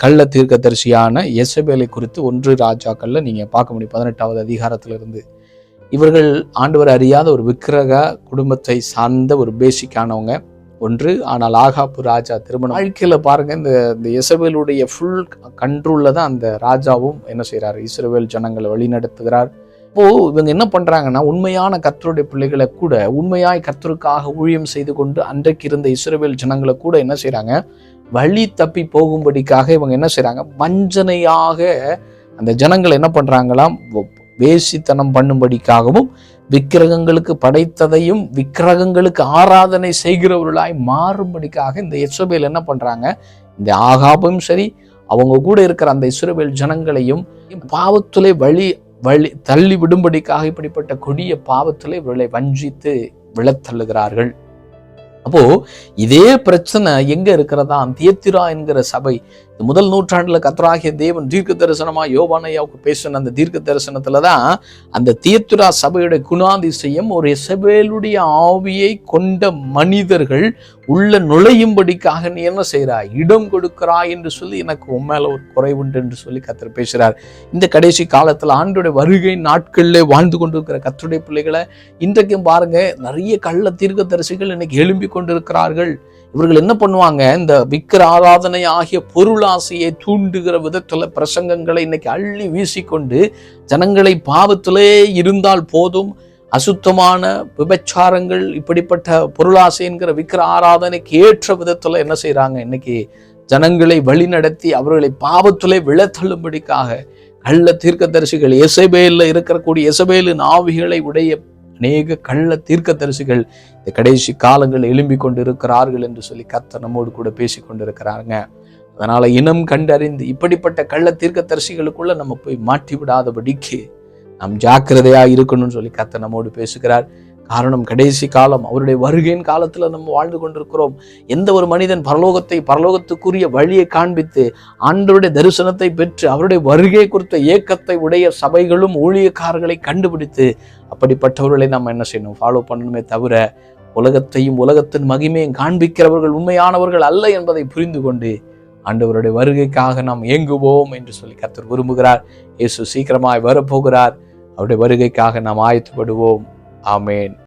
கள்ள தீர்க்கதரிசியான எசபேலை குறித்து 1 ராஜாக்கள்ல நீங்க பார்க்க முடியும். 18வது அதிகாரத்திலிருந்து இவர்கள் ஆண்டவர் அறியாத ஒரு விக்கிரக குடும்பத்தை சார்ந்த ஒரு பேசிக்கானவங்க ஒன்று. ஆனால் ஆகாப்பு ராஜா திருமணம் வாழ்க்கையில பாருங்க, இந்த எசபேலுடைய ஃபுல் கண்ட்ரோல்ல தான் அந்த ராஜாவும் என்ன செய்யறாரு, இஸ்ரவேல் ஜனங்களை வழி நடத்துகிறார். இப்போ இவங்க என்ன பண்றாங்கன்னா, உண்மையான கர்த்தருடைய பிள்ளைகளை கூட, உண்மையாய் கர்த்தருக்காக ஊழியம் செய்து கொண்டு அன்றைக்கு இருந்த இஸ்ரவேல் ஜனங்களை கூட என்ன செய்யறாங்க, வழி தப்பி போகும்படிக்காக இவங்க என்ன செய்யறாங்க, வஞ்சனையாக அந்த ஜனங்களை என்ன பண்றாங்களாம், வேசித்தனம் பண்ணும்படிக்காகவும் விக்கிரகங்களுக்கு படைத்ததையும் விக்கிரகங்களுக்கு ஆராதனை செய்கிறவர்களாய் மாறும்படிக்காக இந்த எசபேல் என்ன பண்றாங்க, இந்த ஆகாபும் சரி அவங்க கூட இருக்கிற அந்த இஸ்ரவேல் ஜனங்களையும் பாவத்திலே வழி தள்ளி விடும்படிக்காக இப்படிப்பட்ட கொடிய பாவத்திலே இவர்களை வஞ்சித்து விழத்தள்ளுகிறார்கள். அப்போ இதே பிரச்சனை எங்க இருக்கிறதா, தியத்திரா என்கிற சபை முதல் நூற்றாண்டுல கர்த்தராகிய தேவன் தீர்க்க தரிசனமா யோவானையாவுக்கு பேசின அந்த தீர்க்க தரிசனத்துலதான் அந்த தியத்திரா சபையுடைய குணாதிசயம் ஒரு எசபேலுடைய ஆவியை கொண்ட மனிதர்கள் உள்ள நுழையும்படிக்காக நீ என்ன செய்கிறாய், இடம் கொடுக்கிறாய் என்று சொல்லி எனக்கு உண்மையில ஒரு குறைவுண்டு என்று சொல்லி கர்த்தர் பேசுகிறார். இந்த கடைசி காலத்துல ஆண்டோடைய வருகை நாட்களிலே வாழ்ந்து கொண்டிருக்கிற கர்த்தருடைய பிள்ளைகளை இன்றைக்கும் பாருங்க, நிறைய கள்ள தீர்க்க தரிசிகள் இன்னைக்கு எழும்பி கொண்டிருக்கிறார்கள். இவர்கள் என்ன பண்ணுவாங்க, இந்த விக்கிர ஆராதனை ஆகிய பொருளாசையை தூண்டுகிற விதத்துல பிரசங்கங்களை இன்னைக்கு அள்ளி வீசிக்கொண்டு ஜனங்களை பாவத்திலே இருந்தால் போதும், அசுத்தமான விபச்சாரங்கள் இப்படிப்பட்ட பொருளாசை என்கிற விக்கிர ஆராதனைக்கு ஏற்ற விதத்துல என்ன செய்யறாங்க, இன்னைக்கு ஜனங்களை வழி நடத்தி அவர்களை பாவத்திலே விழத்தள்ளும்படிக்காக கள்ள தீர்க்கதரிசிகள், எசபேல்ல இருக்கக்கூடிய எசபேலின் ஆவிகளை உடைய அநேக கள்ள தீர்க்கதரிசிகள் இந்த கடைசி காலங்கள் எழும்பி கொண்டு இருக்கிறார்கள் என்று சொல்லி கர்த்தர் நம்மோடு கூட பேசி கொண்டிருக்கிறாங்க. அதனால இனம் கண்டறிந்து இப்படிப்பட்ட கள்ள தீர்க்கதரிசிகளுக்குள்ள நம்ம போய் மாட்டி விடாதபடிக்கு நாம் ஜாக்கிரதையா இருக்கணும்னு சொல்லி கர்த்தர் நம்மோடு பேசுகிறார். காரணம், கடைசி காலம், அவருடைய வருகையின் காலத்துல நம்ம வாழ்ந்து கொண்டிருக்கிறோம். எந்த ஒரு மனிதன் பரலோகத்துக்குரிய வழியை காண்பித்து ஆண்டவருடைய தரிசனத்தை பெற்று அவருடைய வருகை குறித்த ஏக்கத்தை உடைய சபைகளும் ஊழியக்காரர்களை கண்டுபிடித்து அப்படிப்பட்டவர்களை நம்ம என்ன செய்யணும், ஃபாலோ பண்ணணுமே தவிர உலகத்தையும் உலகத்தின் மகிமையும் காண்பிக்கிறவர்கள் உண்மையானவர்கள் அல்ல என்பதை புரிந்து கொண்டு ஆண்டவருடைய வருகைக்காக நாம் ஏங்குவோம் என்று சொல்லி கர்த்தர் விரும்புகிறார். இயேசு சீக்கிரமாய் வரப்போகிறார். அவருடைய வருகைக்காக நாம் ஆயத்தப்படுவோம். ஆமேன்.